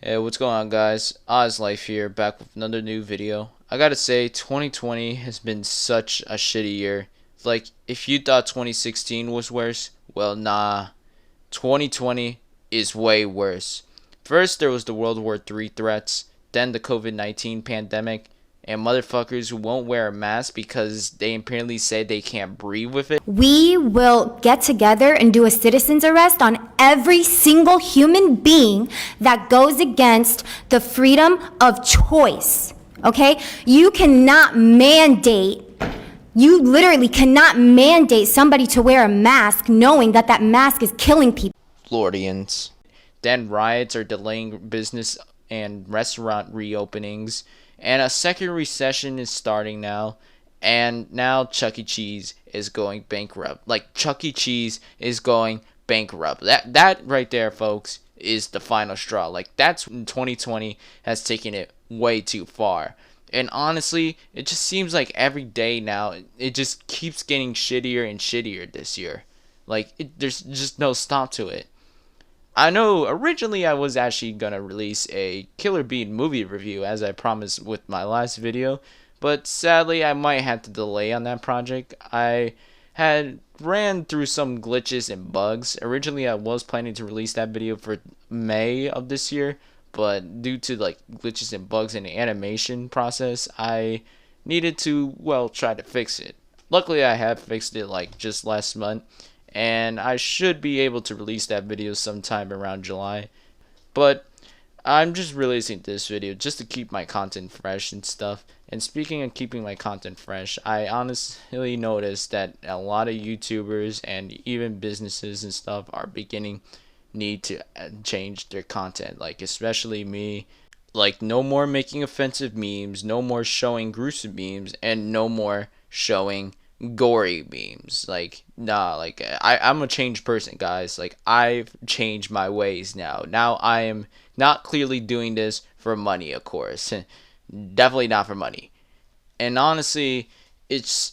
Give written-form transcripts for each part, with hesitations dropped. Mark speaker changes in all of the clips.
Speaker 1: Hey, what's going on, guys? Oz Life here, back with another new video. I gotta say, 2020 has been such a shitty year. Like, if you thought 2016 was worse, well, nah. 2020 is way worse. First, there was the World War III threats, then the COVID-19 pandemic, and motherfuckers who won't wear a mask because they apparently say they can't breathe with it.
Speaker 2: We will get together and do a citizen's arrest on every single human being that goes against the freedom of choice, okay? You literally cannot mandate somebody to wear a mask knowing that that mask is killing people.
Speaker 1: Floridians. Then riots are delaying business and restaurant reopenings, and a second recession is starting now. And now Chuck E. Cheese is going bankrupt. Like, Chuck E. Cheese is going bankrupt. That right there, folks, is the final straw. Like, that's 2020 has taken it way too far. And honestly, it just seems like every day now, it just keeps getting shittier and shittier this year. Like, there's just no stop to it. I know originally I was actually gonna release a Killer Bean movie review as I promised with my last video, but sadly I might have to delay on that project. I had ran through some glitches and bugs. Originally I was planning to release that video for May of this year, but due to like glitches and bugs in the animation process, I needed to, well, try to fix it. Luckily I have fixed it like just last month, and I should be able to release that video sometime around July. But I'm just releasing this video just to keep my content fresh and stuff. And speaking of keeping my content fresh, I honestly noticed that a lot of YouTubers and even businesses and stuff are beginning need to change their content, like especially me. Like, no more making offensive memes, no more showing gruesome memes, and no more showing gory memes. Like, nah, like I'm a changed person, guys. Like, I've changed my ways now. Now I am not clearly doing this for money, of course. Definitely not for money. And honestly, it's,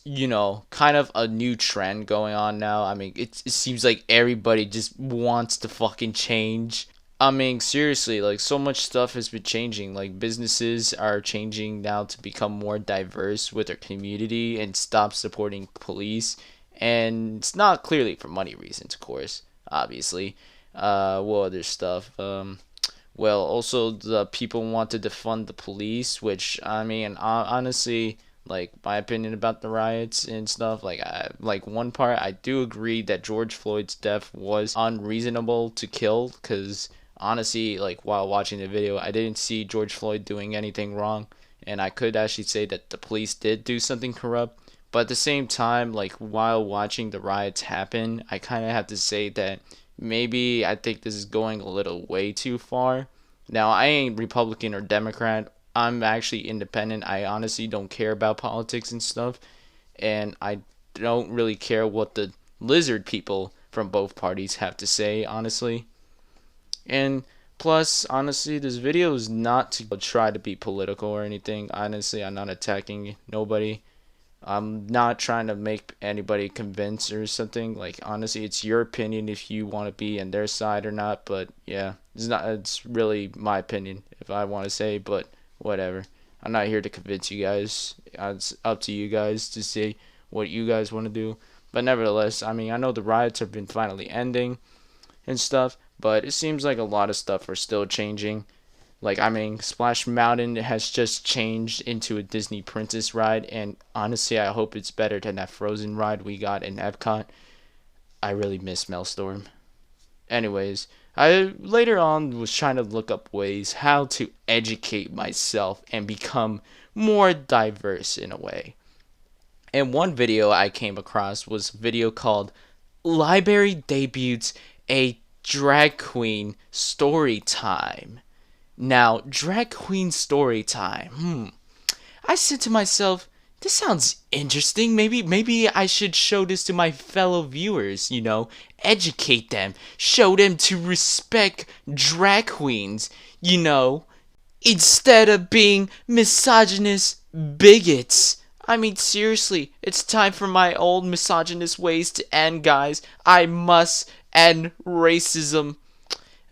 Speaker 1: kind of a new trend going on now. I mean, it seems like everybody just wants to fucking change. I mean, seriously, like, so much stuff has been changing. Like, businesses are changing now to become more diverse with their community and stop supporting police. And it's not clearly for money reasons, of course, obviously. What other stuff? Well, also, the people want to defund the police, which, I mean, honestly, like, my opinion about the riots and stuff, like one part, I do agree that George Floyd's death was unreasonable to kill, because honestly, like, while watching the video, I didn't see George Floyd doing anything wrong, and I could actually say that the police did do something corrupt. But at the same time, like, while watching the riots happen, I kind of have to say that maybe I think this is going a little way too far. Now, I ain't Republican or Democrat. I'm actually independent. I honestly don't care about politics and stuff, and I don't really care what the lizard people from both parties have to say, honestly. And plus, honestly, this video is not to try to be political or anything. Honestly, I'm not attacking nobody. I'm not trying to make anybody convinced or something. Like, honestly, it's your opinion if you want to be on their side or not. But yeah, it's really my opinion if I want to say, but whatever. I'm not here to convince you guys. It's up to you guys to say what you guys want to do. But nevertheless, I mean, I know the riots have been finally ending and stuff, but it seems like a lot of stuff are still changing. Like, I mean, Splash Mountain has just changed into a Disney Princess ride, and honestly, I hope it's better than that Frozen ride we got in Epcot. I really miss Maelstrom. Anyways, I later on was trying to look up ways how to educate myself and become more diverse in a way. And one video I came across was a video called Library Debuts a Drag Queen Story Time. Now, drag queen story time. I said to myself, this sounds interesting. Maybe I should show this to my fellow viewers, educate them, show them to respect drag queens, instead of being misogynist bigots. I mean, seriously, it's time for my old misogynist ways to end, guys. I must end racism.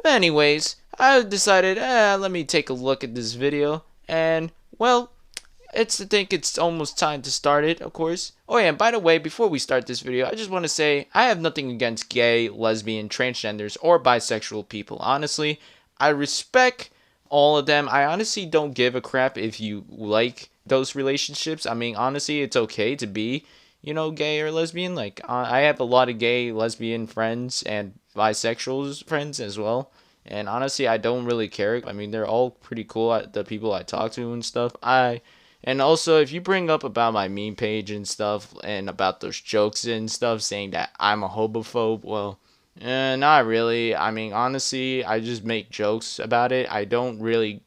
Speaker 1: Anyways, I decided, let me take a look at this video, and well, I think it's almost time to start it, of course. Oh yeah, and by the way, before we start this video, I just want to say I have nothing against gay, lesbian, transgenders, or bisexual people. Honestly, I respect all of them. I honestly don't give a crap if you like those relationships. I mean, honestly, it's okay to be, gay or lesbian. Like, I have a lot of gay, lesbian friends and bisexual friends as well. And honestly, I don't really care. I mean, they're all pretty cool, the people I talk to and stuff. And also, if you bring up about my meme page and stuff, and about those jokes and stuff, saying that I'm a homophobe, well, not really. I mean, honestly, I just make jokes about it. I don't really,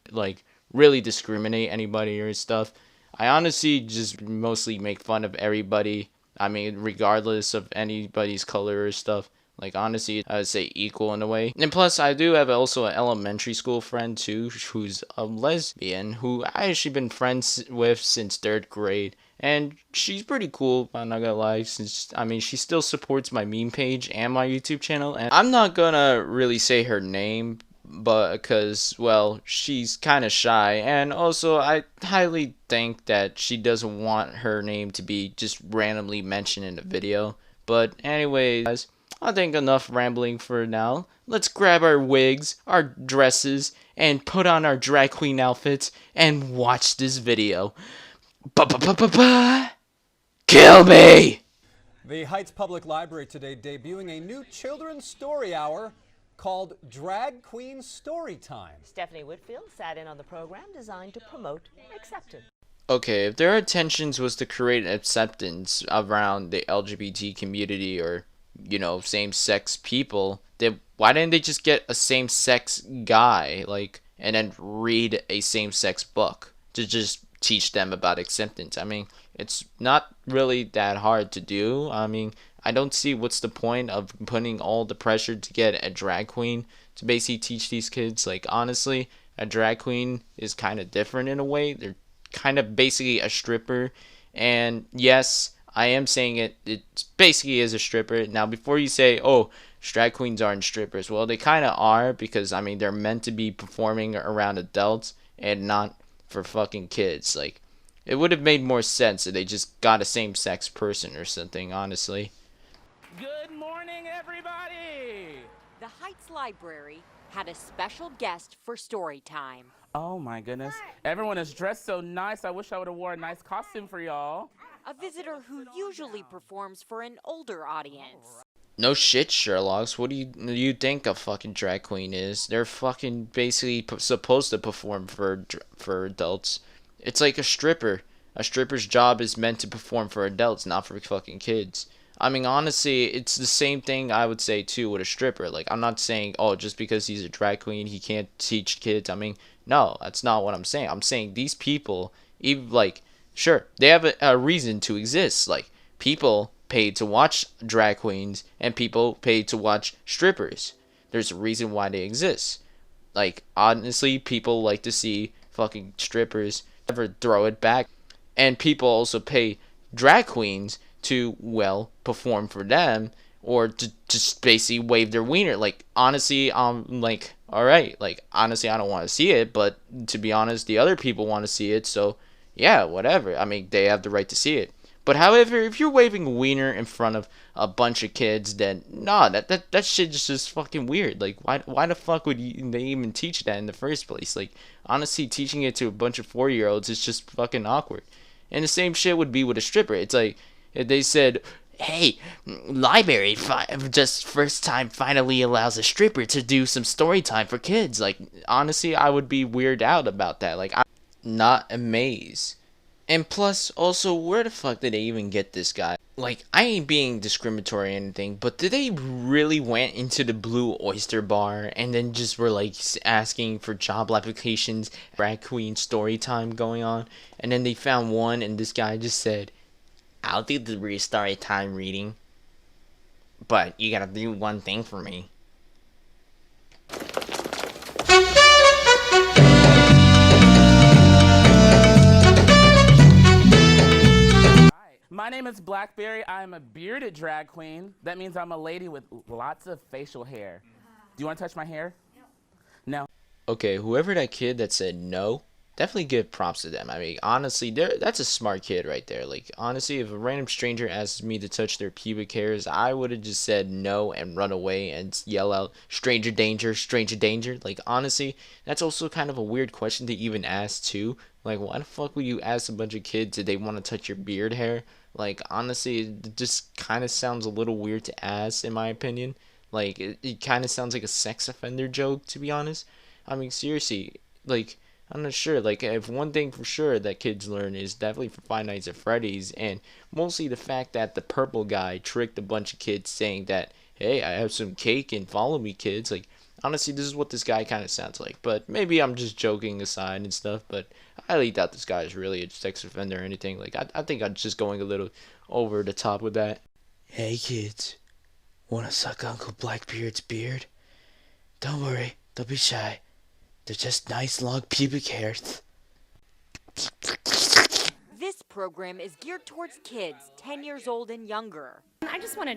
Speaker 1: really discriminate anybody or stuff. I honestly just mostly make fun of everybody. I mean, regardless of anybody's color or stuff. Like, honestly, I would say equal in a way. And plus, I do have also an elementary school friend too, who's a lesbian, who I actually been friends with since 3rd grade. And she's pretty cool, I'm not gonna lie, since, I mean, she still supports my meme page and my YouTube channel. And I'm not gonna really say her name, but because, well, she's kind of shy. And also, I highly think that she doesn't want her name to be just randomly mentioned in the video. But anyways, guys, I think enough rambling for now. Let's grab our wigs, our dresses, and put on our drag queen outfits and watch this video. Ba-ba-ba-ba-ba! Kill me!
Speaker 3: The Heights Public Library today debuting a new children's story hour called Drag Queen Storytime.
Speaker 4: Stephanie Whitfield sat in on the program designed to promote acceptance.
Speaker 1: Okay, if their intentions was to create acceptance around the LGBT community or, same-sex people, then why didn't they just get a same-sex guy, and then read a same-sex book to just teach them about acceptance? I mean, it's not really that hard to do. I mean, I don't see what's the point of putting all the pressure to get a drag queen to basically teach these kids. Like, honestly, a drag queen is kind of different in a way. They're kind of basically a stripper. And yes, I am saying it basically is a stripper. Now, before you say, oh, drag queens aren't strippers, well, they kind of are, because, I mean, they're meant to be performing around adults and not for fucking kids. Like, it would have made more sense if they just got a same-sex person or something, honestly.
Speaker 5: Good morning, everybody!
Speaker 6: The Heights Library had a special guest for story time.
Speaker 5: Oh my goodness. Everyone is dressed so nice. I wish I would have worn a nice costume for y'all.
Speaker 6: A visitor who usually performs for an older audience.
Speaker 1: No shit, Sherlocks. What do you think a fucking drag queen is? They're fucking basically supposed to perform for adults. It's like a stripper. A stripper's job is meant to perform for adults, not for fucking kids. I mean, honestly, it's the same thing I would say too with a stripper. Like, I'm not saying, oh, just because he's a drag queen, he can't teach kids. I mean, no, that's not what I'm saying. I'm saying these people, even sure, they have a reason to exist. Like, people paid to watch drag queens and people paid to watch strippers. There's a reason why they exist. Like, honestly, people like to see fucking strippers never throw it back. And people also pay drag queens to, well, perform for them, or to just basically wave their wiener. Like, honestly, alright, honestly, I don't want to see it, but to be honest, the other people want to see it, so, yeah, whatever. I mean, they have the right to see it. But however, if you're waving a wiener in front of a bunch of kids, then, nah, that shit is just fucking weird. Like, why the fuck would they even teach that in the first place? Like, honestly, teaching it to a bunch of 4-year-olds is just fucking awkward. And the same shit would be with a stripper. It's like, if they said, hey, library just first time finally allows a stripper to do some story time for kids. Like, honestly, I would be weirded out about that. Like, I'm not amazed. And plus, also, where the fuck did they even get this guy? Like, I ain't being discriminatory or anything, but did they really went into the Blue Oyster Bar and then just were, like, asking for job applications, drag queen story time going on, and then they found one and this guy just said, I'll do the story time reading, but you gotta do one thing for me.
Speaker 5: My name is Blackberry. I am a bearded drag queen. That means I'm a lady with lots of facial hair. Do you want to touch my hair? No.
Speaker 1: okay, whoever that kid that said no, definitely give props to them. I mean, honestly, that's a smart kid right there. Like, honestly, if a random stranger asks me to touch their pubic hairs, I would have just said no and run away and yell out, stranger danger, stranger danger. Like, honestly, that's also kind of a weird question to even ask, too. Like, why the fuck would you ask a bunch of kids if they want to touch your beard hair? Like, honestly, it just kind of sounds a little weird to ask, in my opinion. Like, it kind of sounds like a sex offender joke, to be honest. I mean, seriously, like, I'm not sure. Like, if one thing for sure that kids learn is definitely for Five Nights at Freddy's, and mostly the fact that the purple guy tricked a bunch of kids saying that, hey, I have some cake and follow me, kids. Like, honestly, this is what this guy kind of sounds like. But maybe I'm just joking aside and stuff, but I highly doubt this guy is really a sex offender or anything. Like, I think I'm just going a little over the top with that. Hey, kids, wanna suck Uncle Blackbeard's beard? Don't worry, don't be shy. They're just nice long pubic hairs.
Speaker 6: This program is geared towards kids 10 years old and younger.
Speaker 7: I just want to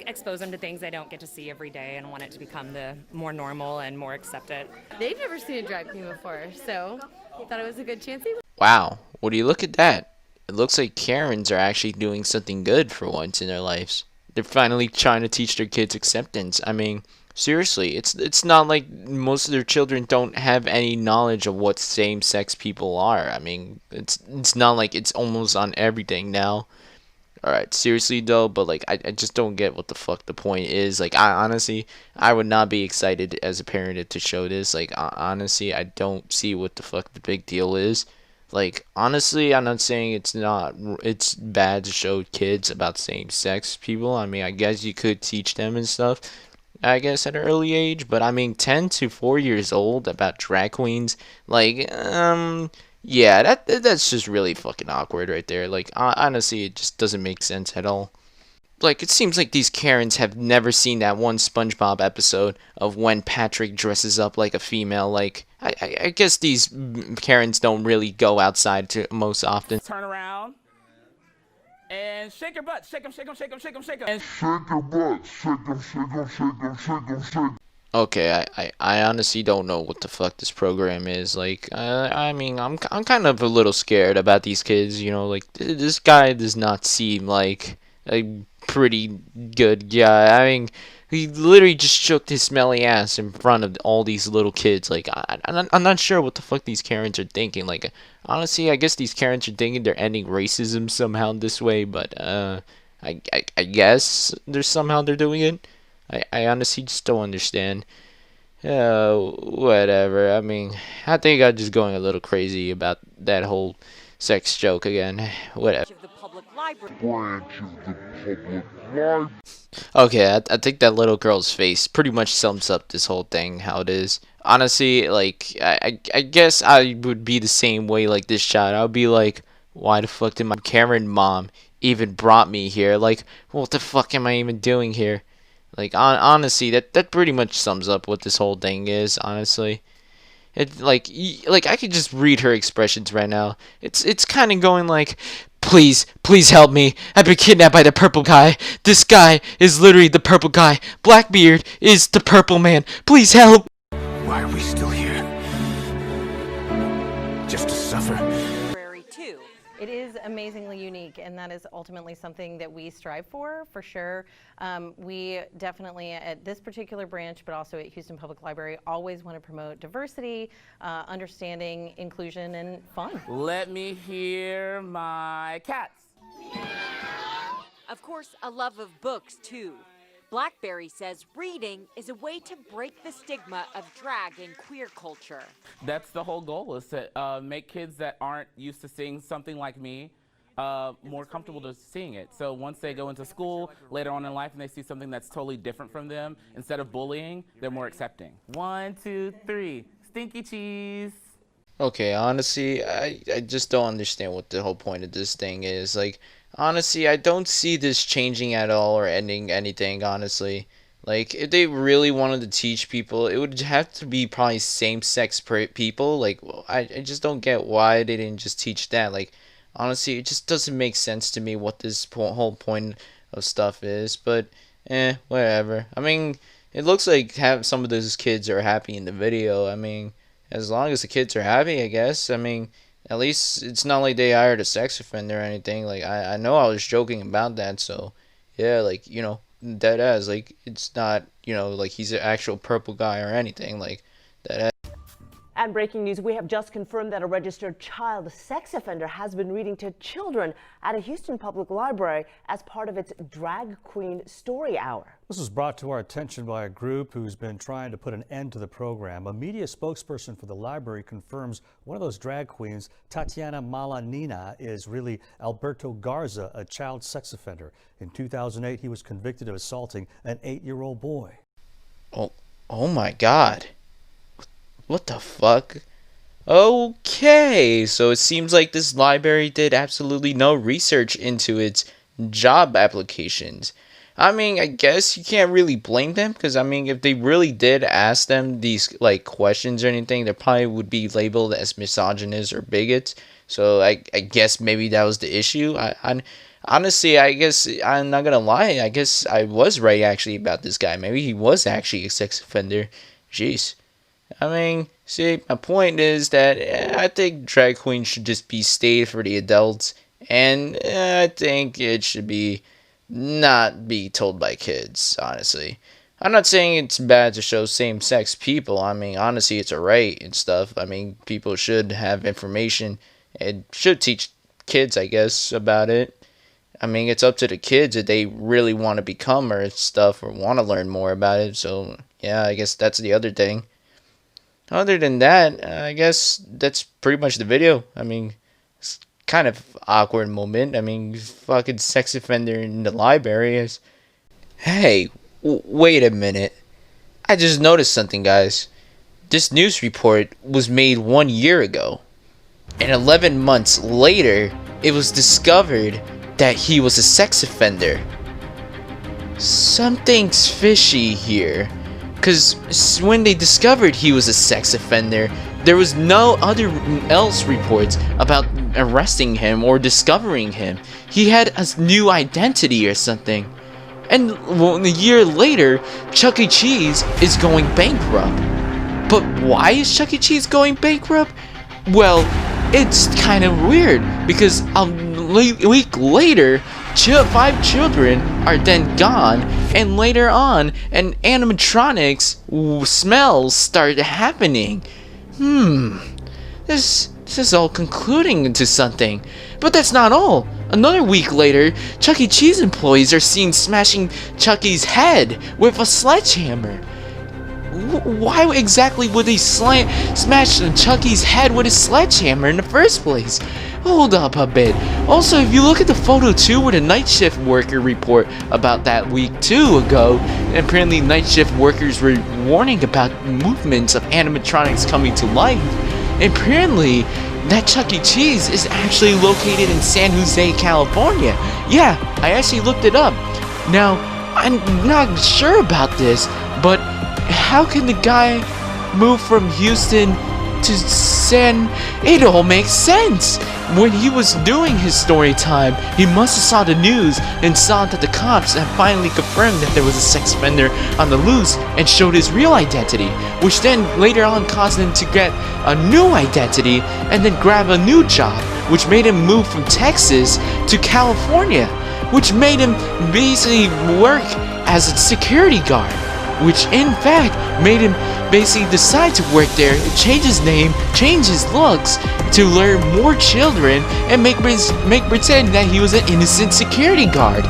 Speaker 7: expose them to things they don't get to see every day and want it to become the more normal and more accepted.
Speaker 8: They've never seen a drag queen before, so I thought it was a good chance.
Speaker 1: Wow, what do you look at that? It looks like Karens are actually doing something good for once in their lives. They're finally trying to teach their kids acceptance. I mean, seriously, it's not like most of their children don't have any knowledge of what same-sex people are. I mean, it's not like it's almost on everything now. Alright, seriously though, but like I just don't get what the fuck the point is. Like, I honestly, I would not be excited as a parent to show this. Like, honestly, I don't see what the fuck the big deal is. Like, honestly, I'm not saying it's bad to show kids about same sex people. I mean, I guess you could teach them and stuff, I guess at an early age, but I mean 10 to 4 years old about drag queens, like, yeah, that's just really fucking awkward right there. Like, honestly, it just doesn't make sense at all. Like, it seems like these Karens have never seen that one SpongeBob episode of when Patrick dresses up like a female. Like, I guess these Karens don't really go outside to most often.
Speaker 5: Turn around and shake your butt. Shake 'em, shake 'em, shake 'em, shake 'em, shake 'em. And
Speaker 1: Okay, I honestly don't know what the fuck this program is. Like, I mean, I'm kind of a little scared about these kids, you know, like, this guy does not seem like a pretty good guy. I mean, he literally just shook his smelly ass in front of all these little kids. Like, I'm not sure what the fuck these Karens are thinking. Like, honestly, I guess these Karens are thinking they're ending racism somehow this way, but, I guess they're doing it. I honestly just don't understand. Whatever. I mean, I think I'm just going a little crazy about that whole sex joke again. Whatever.
Speaker 6: Of the public library.
Speaker 1: Okay, I think that little girl's face pretty much sums up this whole thing, how it is. Honestly, like, I guess I would be the same way like this child. I would be like, why the fuck did my Karen mom even brought me here? Like, what the fuck am I even doing here? Like, honestly, that pretty much sums up what this whole thing is, honestly. It, like I could just read her expressions right now. It's kind of going like, please, please help me. I've been kidnapped by the purple guy. This guy is literally the purple guy. Blackbeard is the purple man. Please help.
Speaker 9: Why are we still here? Just to suffer?
Speaker 6: Library 2.
Speaker 4: It is amazingly unique, and that is ultimately something that we strive for sure. We definitely, at this particular branch, but also at Houston Public Library, always want to promote diversity, understanding, inclusion, and fun.
Speaker 5: let me hear my cats.
Speaker 6: Of course, a love of books, too. Blackberry says reading is a way to break the stigma of drag and queer culture.
Speaker 5: That's the whole goal, is to make kids that aren't used to seeing something like me more comfortable to seeing it. So once they go into school later on in life and they see something that's totally different from them, instead of bullying, they're more accepting. 1, 2, 3, stinky cheese.
Speaker 1: Okay, honestly, I just don't understand what the whole point of this thing is. Like, honestly, I don't see this changing at all or ending anything, honestly. Like, if they really wanted to teach people, it would have to be probably same-sex people. Like, well, I just don't get why they didn't just teach that. Like, honestly, it just doesn't make sense to me what this whole point of stuff is. But, whatever. I mean, it looks like some of those kids are happy in the video. I mean, as long as the kids are happy, I guess. I mean, at least it's not like they hired a sex offender or anything. Like, I know I was joking about that, so yeah, like, dead ass. Like, it's not, like he's an actual purple guy or anything. Like, dead ass.
Speaker 10: And breaking news, we have just confirmed that a registered child sex offender has been reading to children at a Houston public library as part of its Drag Queen Story Hour.
Speaker 11: This was brought to our attention by a group who's been trying to put an end to the program. A media spokesperson for the library confirms one of those drag queens, Tatiana Malanina, is really Alberto Garza, a child sex offender. In 2008, he was convicted of assaulting an 8-year-old boy.
Speaker 1: Oh my God. What the fuck? Okay, so it seems like this library did absolutely no research into its job applications. I mean, I guess you can't really blame them, because I mean, if they really did ask them these like questions or anything, they probably would be labeled as misogynist or bigots. So I guess maybe that was the issue. I honestly, I guess I'm not gonna lie. I guess I was right actually about this guy. Maybe he was actually a sex offender. Jeez. I mean, see, my point is that I think drag queen should just be stayed for the adults, and I think it should be not be told by kids, honestly. I'm not saying it's bad to show same-sex people. I mean, honestly, it's alright and stuff. I mean, people should have information and should teach kids, I guess, about it. I mean, it's up to the kids if they really want to become or stuff or want to learn more about it. So, yeah, I guess that's the other thing. Other than that, I guess that's pretty much the video. I mean, it's kind of awkward moment. I mean, fucking sex offender in the library is... Hey, wait a minute. I just noticed something, guys. This news report was made 1 year ago. And 11 months later, it was discovered that he was a sex offender. Something's fishy here. Because when they discovered he was a sex offender, there was no other else reports about arresting him or discovering him. He had a new identity or something. And a year later, Chuck E. Cheese is going bankrupt. But why is Chuck E. Cheese going bankrupt? Well, it's kind of weird because a week later, 5 children are then gone, and later on, an animatronics smells start happening. This is all concluding into something. But that's not all. Another week later, Chuck E. Cheese employees are seen smashing Chucky's head with a sledgehammer. Why exactly would they smash Chucky's head with a sledgehammer in the first place? Hold up a bit. Also, if you look at the photo too with a night shift worker report about that week ago, apparently night shift workers were warning about movements of animatronics coming to life. Apparently, that Chuck E. Cheese is actually located in San Jose, California. Yeah, I actually looked it up. Now, I'm not sure about this, but how can the guy move from Houston to it all makes sense. When he was doing his story time, he must have saw the news and saw that the cops had finally confirmed that there was a sex offender on the loose and showed his real identity, which then later on caused him to get a new identity and then grab a new job, which made him move from Texas to California, which made him basically work as a security guard, which in fact made him basically decide to work there, change his name, change his looks to lure more children and make pretend that he was an innocent security guard.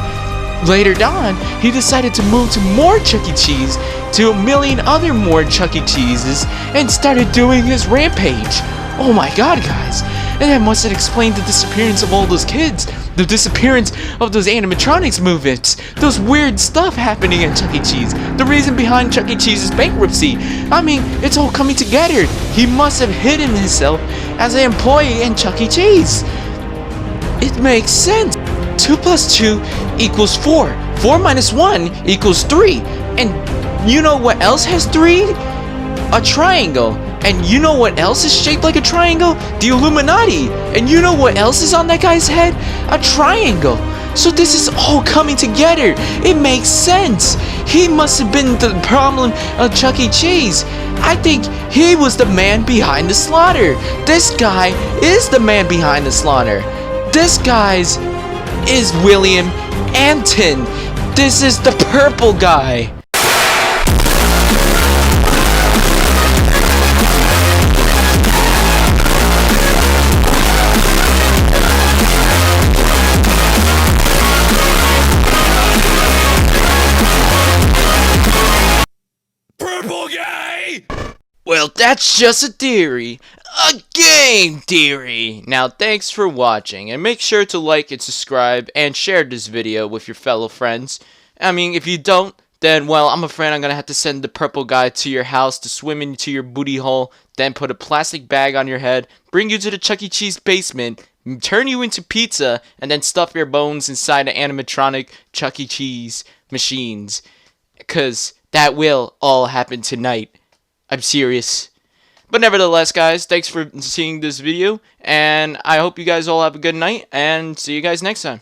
Speaker 1: Later on, he decided to move to more Chuck E. Cheese, to a million other more Chuck E. Cheeses, and started doing his rampage. Oh my god, guys. And that must have explained the disappearance of all those kids, the disappearance of those animatronics movements, those weird stuff happening at Chuck E. Cheese, the reason behind Chuck E. Cheese's bankruptcy. I mean, it's all coming together. He must have hidden himself as an employee in Chuck E. Cheese. It makes sense. 2 plus 2 equals 4. 4 minus 1 equals 3. And you know what else has 3? A triangle. And you know what else is shaped like a triangle? The Illuminati. And you know what else is on that guy's head? A triangle. So this is all coming together. It makes sense. He must have been the problem of Chuck E. Cheese. I think he was the man behind the slaughter. This guy is the man behind the slaughter. This guy's is William Anton. This is the purple guy.
Speaker 9: Purple guy!
Speaker 1: Well, that's just a theory. A game theory! Now, thanks for watching, and make sure to like and subscribe and share this video with your fellow friends. I mean, if you don't, then, well, I'm afraid I'm gonna have to send the purple guy to your house to swim into your booty hole, then put a plastic bag on your head, bring you to the Chuck E. Cheese basement, turn you into pizza, and then stuff your bones inside the animatronic Chuck E. Cheese machines. 'Cause that will all happen tonight. I'm serious. But nevertheless, guys, thanks for seeing this video, and I hope you guys all have a good night, and see you guys next time.